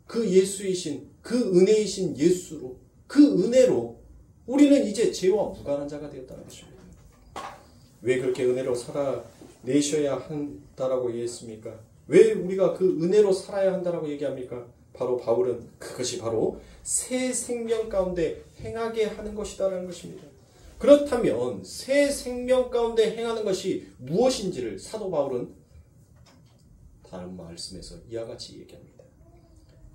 그 예수이신, 그 은혜이신 예수로, 그 은혜로 우리는 이제 죄와 무관한 자가 되었다는 것입니다. 왜 그렇게 은혜로 살아내셔야 한다라고 얘기했습니까? 왜 우리가 그 은혜로 살아야 한다라고 얘기합니까? 바로 바울은 그것이 바로 새 생명 가운데 행하게 하는 것이다라는 것입니다. 그렇다면 새 생명 가운데 행하는 것이 무엇인지를 사도 바울은 다른 말씀에서 이와 같이 얘기합니다.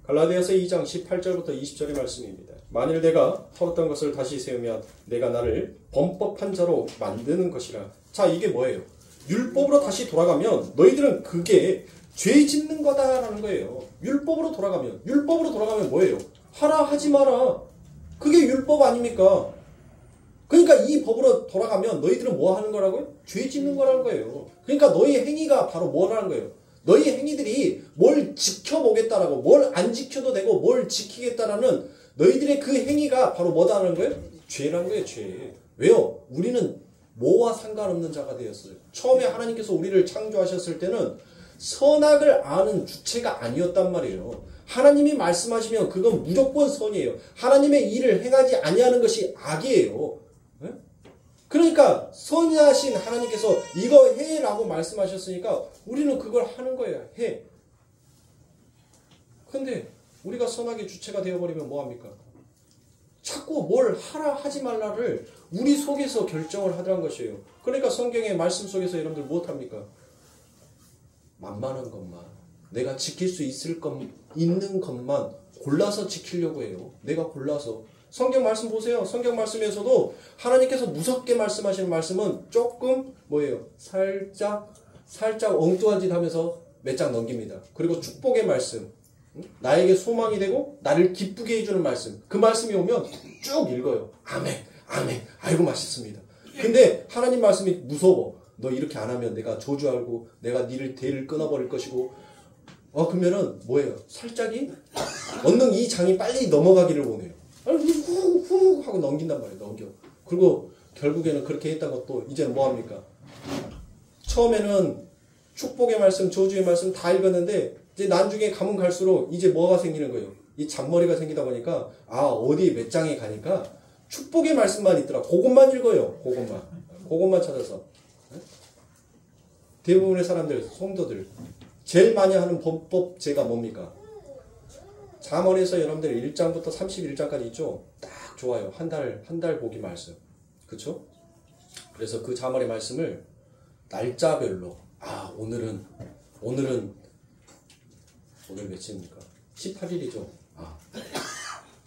갈라디아서 2장 18절부터 20절의 말씀입니다. 만일 내가 헐었던 것을 다시 세우면 내가 나를 범법한 자로 만드는 것이라. 자, 이게 뭐예요? 율법으로 다시 돌아가면 너희들은 그게 죄 짓는 거다라는 거예요. 율법으로 돌아가면 뭐예요? 하라 하지 마라. 그게 율법 아닙니까? 그러니까 이 법으로 돌아가면 너희들은 뭐 하는 거라고요? 죄 짓는 거라는 거예요. 그러니까 너희 행위가 바로 뭐라는 거예요? 너희 행위들이 뭘 지켜보겠다라고, 뭘 안 지켜도 되고 뭘 지키겠다라는 너희들의 그 행위가 바로 뭐다라는 거예요? 죄라는 거예요, 죄. 왜요? 우리는 뭐와 상관없는 자가 되었어요. 처음에 하나님께서 우리를 창조하셨을 때는 선악을 아는 주체가 아니었단 말이에요. 하나님이 말씀하시면 그건 무조건 선이에요. 하나님의 일을 행하지 아니하는 것이 악이에요. 그러니까 선하신 하나님께서 이거 해라고 말씀하셨으니까 우리는 그걸 하는 거예요. 해. 근데 우리가 선악의 주체가 되어버리면 뭐합니까? 자꾸 뭘 하라 하지 말라를 우리 속에서 결정을 하더란 것이에요. 그러니까 성경의 말씀 속에서 여러분들 무엇합니까? 만만한 것만, 내가 지킬 수 있는 것만 골라서 지키려고 해요. 내가 골라서. 성경 말씀 보세요. 성경 말씀에서도 하나님께서 무섭게 말씀하시는 말씀은 조금 뭐예요? 살짝 엉뚱한 짓 하면서 몇 장 넘깁니다. 그리고 축복의 말씀, 나에게 소망이 되고 나를 기쁘게 해주는 말씀, 그 말씀이 오면 쭉 읽어요. 아멘, 아멘. 아이고 맛있습니다. 근데 하나님 말씀이 무서워. 너 이렇게 안 하면 내가 저주하고 내가 니를 대를 끊어버릴 것이고, 그러면은 뭐예요? 살짝이 언능 이 장이 빨리 넘어가기를 원해요. 후 하고 넘긴단 말이에요. 넘겨. 그리고 결국에는 그렇게 했던 것도 이제 뭐합니까? 처음에는 축복의 말씀, 저주의 말씀 다 읽었는데 이제 나중에 가면 갈수록 이제 뭐가 생기는 거예요? 이 잔머리가 생기다 보니까 어디 몇 장에 가니까 축복의 말씀만 있더라. 그것만 읽어요. 그것만 찾아서. 대부분의 사람들, 성도들 제일 많이 하는 범법죄가 뭡니까? 잠언에서 여러분들 1장부터 31장까지 있죠? 딱 좋아요. 한 달 보기 말씀. 그쵸? 그래서 그 잠언의 말씀을 날짜별로, 오늘 며칠입니까? 18일이죠?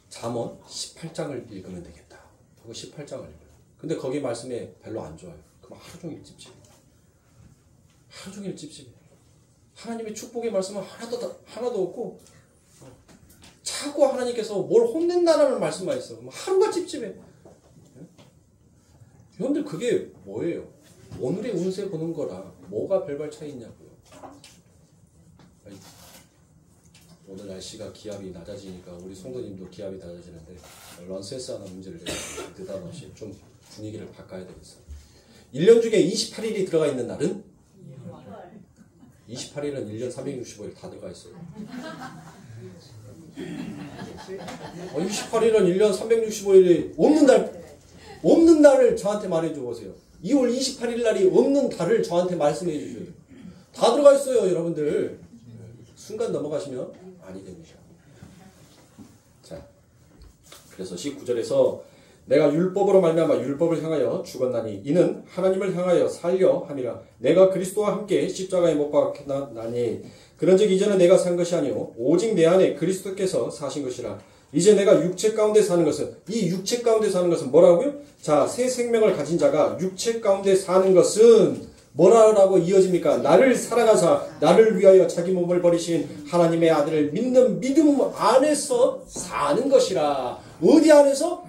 잠언 18장을 읽으면 되겠다. 하고 18장을 읽어요. 근데 거기 말씀에 별로 안 좋아요. 그럼 하루 종일 찝찝해. 하나님의 축복의 말씀은 하나도 없고, 자꾸 하나님께서 뭘 혼낸다라는 말씀만 있어. 하루가 찝찝해. 여러분들 그게 뭐예요? 오늘의 운세 보는 거랑 뭐가 별반 차이 있냐고요. 오늘 날씨가 기압이 낮아지니까 우리 성도님도 기압이 낮아지는데 런센스 하나 문제를 느닷없이 좀 분위기를 바꿔야 되겠어요. 1년 중에 28일이 들어가 있는 날은? 28일은 1년 365일 다 들어가 있어요. 28일은 1년 365일이 없는 달을 저한테 말해줘 보세요. 2월 28일 날이 없는 달을 저한테 말씀해 주셔요. 다 들어가 있어요, 여러분들. 순간 넘어가시면 아니 됩니다. 자, 그래서 19절에서 내가 율법으로 말미암아 율법을 향하여 죽었나니 이는 하나님을 향하여 살려 함이라. 내가 그리스도와 함께 십자가에 못 박혔나니 그런즉 이제는 내가 산 것이 아니요 오직 내 안에 그리스도께서 사신 것이라. 이제 내가 육체 가운데 사는 것은, 이 육체 가운데 사는 것은 뭐라고요? 자, 새 생명을 가진 자가 육체 가운데 사는 것은 뭐라고 이어집니까? 나를 사랑하사 나를 위하여 자기 몸을 버리신 하나님의 아들을 믿는 믿음 안에서 사는 것이라. 어디 안에서?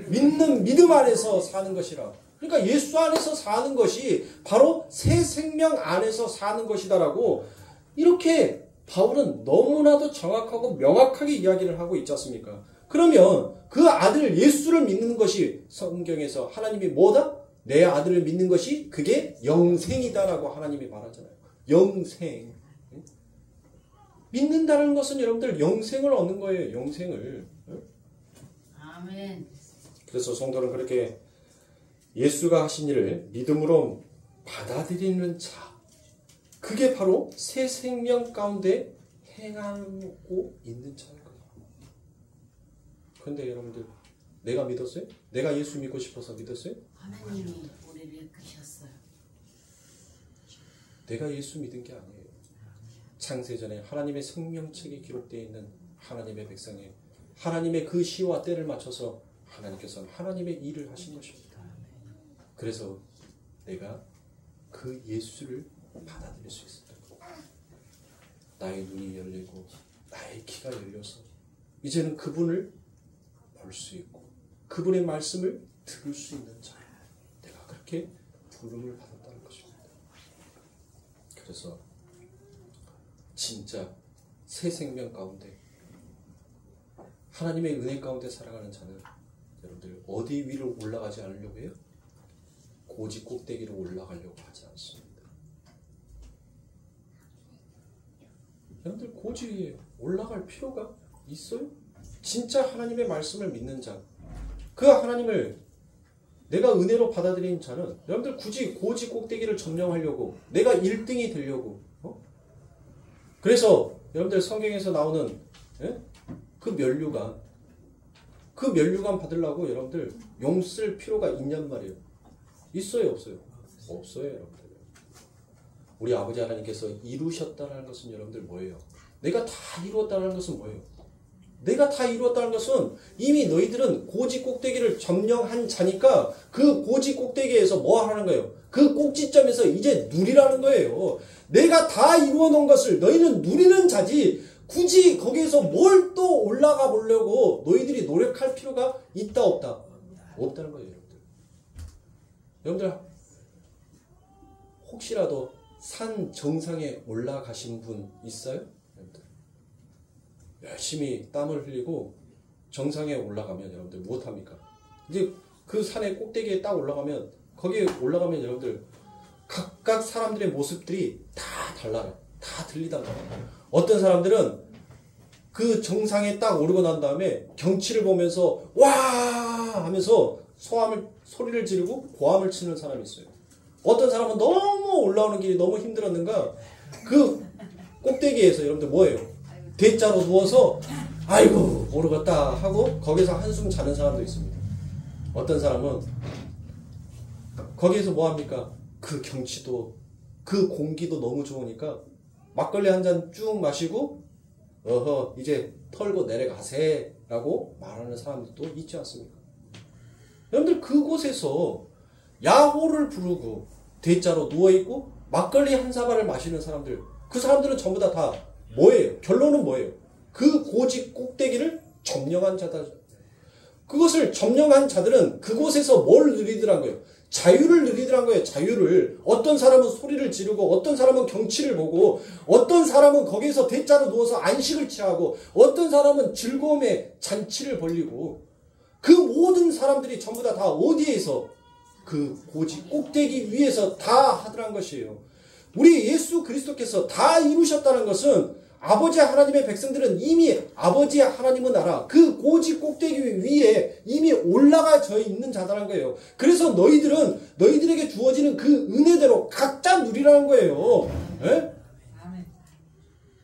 믿는 믿음 안에서 사는 것이라. 그러니까 예수 안에서 사는 것이 바로 새 생명 안에서 사는 것이다라고 이렇게 바울은 너무나도 정확하고 명확하게 이야기를 하고 있지 않습니까? 그러면 그 아들 예수를 믿는 것이 성경에서 하나님이 뭐다? 내 아들을 믿는 것이 그게 영생이다라고 하나님이 말하잖아요. 영생. 믿는다는 것은 여러분들 영생을 얻는 거예요. 영생을. 아멘. 그래서 성도는 그렇게 예수가 하신 일을 믿음으로 받아들이는 자, 그게 바로 새 생명 가운데 행하고 있는 자인 거예요. 그런데 여러분들, 내가 믿었어요? 내가 예수 믿고 싶어서 믿었어요? 하나님이 우리를 이끄셨어요. 내가 예수 믿은 게 아니에요. 창세전에 하나님의 생명책에 기록되어 있는 하나님의 백성에 하나님의 그 시와 때를 맞춰서 하나님께서는 하나님의 일을 하신 것입니다. 그래서 내가 그 예수를 받아들일 수 있었던 거예요. 나의 눈이 열리고 나의 귀가 열려서 이제는 그분을 볼 수 있고 그분의 말씀을 들을 수 있는 자, 내가 그렇게 부름을 받았다는 것입니다. 그래서 진짜 새 생명 가운데 하나님의 은혜 가운데 살아가는 자는 여러분들 어디 위로 올라가지 않으려고 해요? 고지 꼭대기로 올라가려고 하지 않습니다. 여러분들 고지 위에 올라갈 필요가 있어요? 진짜 하나님의 말씀을 믿는 자, 그 하나님을 내가 은혜로 받아들인 자는 여러분들 굳이 고지 꼭대기를 점령하려고 내가 1등이 되려고 그래서 여러분들 성경에서 나오는 그 면류관 받으려고 여러분들 용 쓸 필요가 있냔 말이에요. 있어요, 없어요? 없어요, 여러분들. 우리 아버지 하나님께서 이루셨다는 것은 여러분들 뭐예요? 내가 다 이루었다는 것은 뭐예요? 내가 다 이루었다는 것은 이미 너희들은 고지 꼭대기를 점령한 자니까 그 고지 꼭대기에서 뭐 하는 거예요? 그 꼭지점에서 이제 누리라는 거예요. 내가 다 이루어 놓은 것을 너희는 누리는 자지 굳이 거기에서 뭘 또 올라가 보려고 너희들이 노력할 필요가 있다 없다? 없다는 거예요, 여러분들. 여러분들 혹시라도 산 정상에 올라가신 분 있어요? 여러분들 열심히 땀을 흘리고 정상에 올라가면 여러분들 무엇합니까? 이제 그 산의 꼭대기에 딱 올라가면 거기에 올라가면 여러분들 각각 사람들의 모습들이 다 달라요. 다 들리단 말이에요. 어떤 사람들은 그 정상에 딱 오르고 난 다음에 경치를 보면서 와 하면서 소리를 지르고 고함을 치는 사람이 있어요. 어떤 사람은 너무 올라오는 길이 너무 힘들었는가 그 꼭대기에서 여러분들 뭐예요? 대자로 누워서 아이고 모르겠다 하고 거기서 한숨 자는 사람도 있습니다. 어떤 사람은 거기에서 뭐합니까? 그 경치도 그 공기도 너무 좋으니까 막걸리 한 잔 쭉 마시고 어허 이제 털고 내려가세 라고 말하는 사람들도 있지 않습니까? 여러분들 그곳에서 야호를 부르고 대자로 누워있고 막걸리 한 사발을 마시는 사람들, 그 사람들은 전부 다 뭐예요? 결론은 뭐예요? 그 고지 꼭대기를 점령한 자다. 그것을 점령한 자들은 그곳에서 뭘 누리더란 거예요? 자유를 누리더란 거예요. 자유를. 어떤 사람은 소리를 지르고 어떤 사람은 경치를 보고 어떤 사람은 거기에서 대자로 누워서 안식을 취하고 어떤 사람은 즐거움에 잔치를 벌리고 그 모든 사람들이 전부 다 어디에서 그 고지 꼭대기 위에서 다 하더란 것이에요. 우리 예수 그리스도께서 다 이루셨다는 것은 아버지 하나님의 백성들은 이미 아버지 하나님의 나라 그 고지 꼭대기 위에 이미 올라가져 있는 자다란 거예요. 그래서 너희들은 너희들에게 주어지는 그 은혜대로 각자 누리라는 거예요. 에?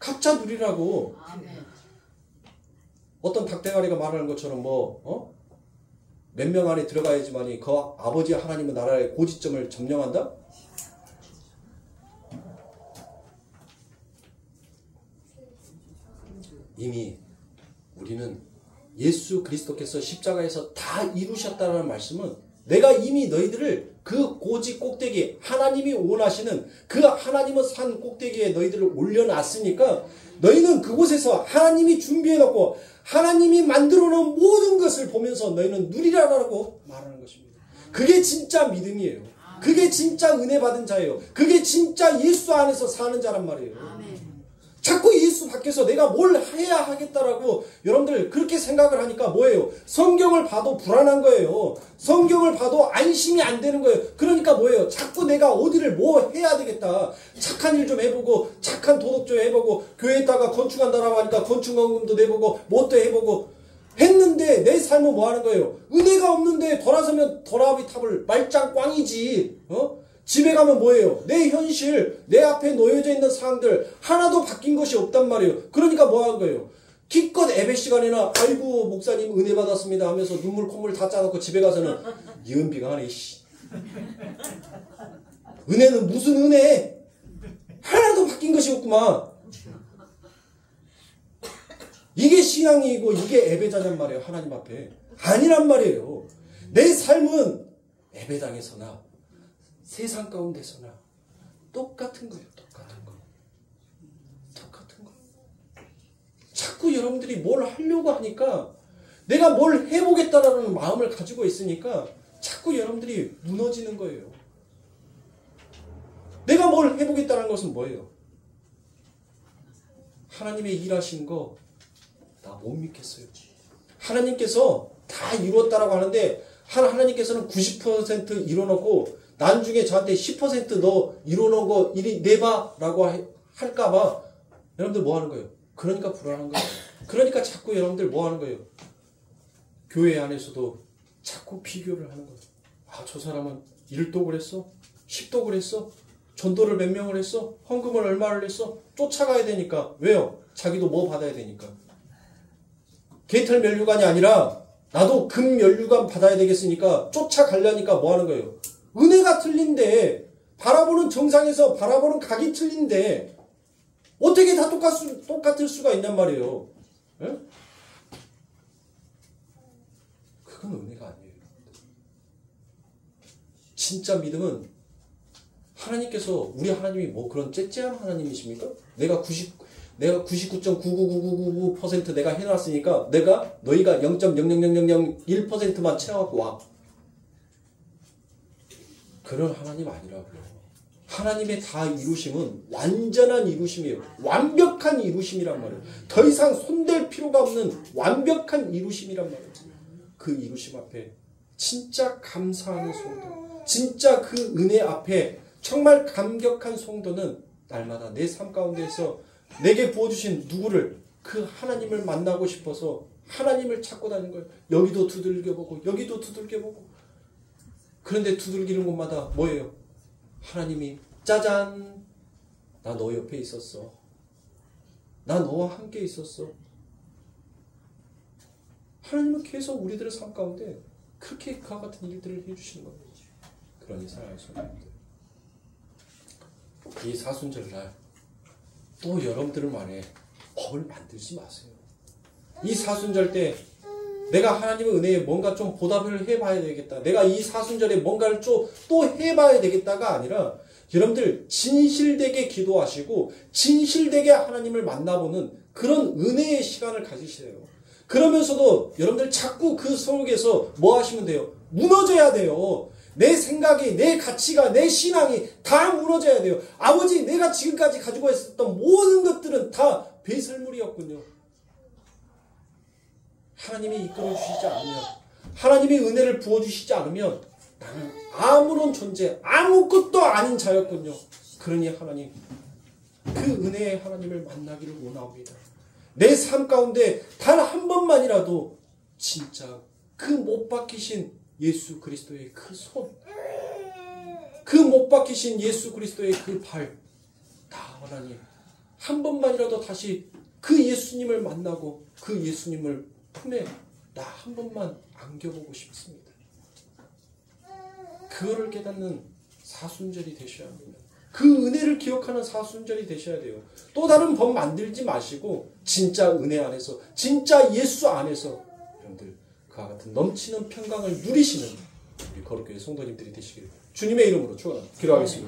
각자 누리라고. 어떤 닭대가리가 말하는 것처럼 몇 명 안에 들어가야지만이 그 아버지 하나님의 나라의 고지점을 점령한다? 이미 우리는 예수 그리스도께서 십자가에서 다 이루셨다는 말씀은 내가 이미 너희들을 그 고지 꼭대기 하나님이 원하시는 그 하나님의 산 꼭대기에 너희들을 올려놨으니까 너희는 그곳에서 하나님이 준비해놓고 하나님이 만들어놓은 모든 것을 보면서 너희는 누리라라고 말하는 것입니다. 그게 진짜 믿음이에요. 그게 진짜 은혜 받은 자예요. 그게 진짜 예수 안에서 사는 자란 말이에요. 자꾸 예수 밖에서 내가 뭘 해야 하겠다라고 여러분들 그렇게 생각을 하니까 뭐예요? 성경을 봐도 불안한 거예요. 성경을 봐도 안심이 안 되는 거예요. 그러니까 뭐예요? 자꾸 내가 어디를 뭐 해야 되겠다. 착한 일 좀 해보고 착한 도덕 좀 해보고 교회에다가 건축한다라고 하니까 건축원금도 내보고 뭣도 해보고 했는데 내 삶은 뭐 하는 거예요? 은혜가 없는데 돌아서면 도라비 탑을 말짱 꽝이지. 집에 가면 뭐예요? 내 현실, 내 앞에 놓여져 있는 사항들 하나도 바뀐 것이 없단 말이에요. 그러니까 뭐 하는 거예요? 기껏 예배 시간에나 아이고 목사님 은혜 받았습니다 하면서 눈물 콧물 다 짜놓고 집에 가서는 이은비가 하네. 은혜는 무슨 은혜? 하나도 바뀐 것이 없구만. 이게 신앙이고 이게 예배자냔 말이에요. 하나님 앞에. 아니란 말이에요. 내 삶은 예배당에서나 세상 가운데서나 똑같은 거예요. 똑같은 거. 똑같은 거. 자꾸 여러분들이 뭘 하려고 하니까 내가 뭘 해보겠다라는 마음을 가지고 있으니까 자꾸 여러분들이 무너지는 거예요. 내가 뭘 해보겠다는 것은 뭐예요? 하나님의 일하신 거 나 못 믿겠어요. 하나님께서 다 이루었다라고 하는데 하나님께서는 90% 이뤄놓고 나중에 저한테 10% 너 이뤄놓은 거 이리 내봐라고 할까봐 여러분들 뭐 하는 거예요? 그러니까 불안한 거예요. 그러니까 자꾸 여러분들 뭐 하는 거예요? 교회 안에서도 자꾸 비교를 하는 거예요. 아, 저 사람은 1독을 했어? 10독을 했어? 전도를 몇 명을 했어? 헌금을 얼마를 했어? 쫓아가야 되니까. 왜요? 자기도 뭐 받아야 되니까. 개털 면류관이 아니라 나도 금 면류관 받아야 되겠으니까 쫓아가려니까 뭐 하는 거예요? 은혜가 틀린데 바라보는 정상에서 바라보는 각이 틀린데 어떻게 다 똑같을 수가 있냔 말이에요. 에? 그건 은혜가 아니에요. 진짜 믿음은 하나님께서 우리 하나님이 뭐 그런 째째한 하나님이십니까? 내가 99.99999% 내가 해놨으니까 너희가 0.00001%만 채워갖고 와. 그런 하나님 아니라고요. 하나님의 다 이루심은 완전한 이루심이에요. 완벽한 이루심이란 말이에요. 더 이상 손댈 필요가 없는 완벽한 이루심이란 말이에요. 그 이루심 앞에 진짜 감사하는 성도, 진짜 그 은혜 앞에 정말 감격한 성도는 날마다 내 삶 가운데에서 내게 부어주신 누구를 그 하나님을 만나고 싶어서 하나님을 찾고 다니는 거예요. 여기도 두들겨보고 여기도 두들겨보고. 그런데 두들기는 곳마다 뭐예요? 하나님이 짜잔, 나 너 옆에 있었어. 나 너와 함께 있었어. 하나님은 계속 우리들의 삶 가운데 그렇게 그와 같은 일들을 해주시는 겁니다. 그러니 사랑하는 성도님들, 이 사순절날 또 여러분들만의 법을 만들지 마세요. 이 사순절 때 내가 하나님의 은혜에 뭔가 좀 보답을 해봐야 되겠다. 내가 이 사순절에 뭔가를 또 해봐야 되겠다가 아니라 여러분들 진실되게 기도하시고 진실되게 하나님을 만나보는 그런 은혜의 시간을 가지세요. 그러면서도 여러분들 자꾸 그 속에서 뭐 하시면 돼요? 무너져야 돼요. 내 생각이, 내 가치가, 내 신앙이 다 무너져야 돼요. 아버지, 내가 지금까지 가지고 있었던 모든 것들은 다 배설물이었군요. 하나님이 이끌어 주시지 않으면, 하나님이 은혜를 부어주시지 않으면 나는 아무런 존재, 아무것도 아닌 자였군요. 그러니 하나님, 그 은혜의 하나님을 만나기를 원합니다. 내 삶 가운데 단 한 번만이라도 진짜 그 못 박히신 예수 그리스도의 그 손, 그 못 박히신 예수 그리스도의 그 발, 다 하나님 한 번만이라도 다시 그 예수님을 만나고 그 예수님을 품에 나 한 번만 안겨보고 싶습니다. 그거를 깨닫는 사순절이 되셔야 합니다. 그 은혜를 기억하는 사순절이 되셔야 돼요. 또 다른 법 만들지 마시고 진짜 은혜 안에서, 진짜 예수 안에서 여러분들 그와 같은 넘치는 평강을 누리시는 우리 거룩교회 성도님들이 되시기를 주님의 이름으로 축원합니다. 기도하겠습니다.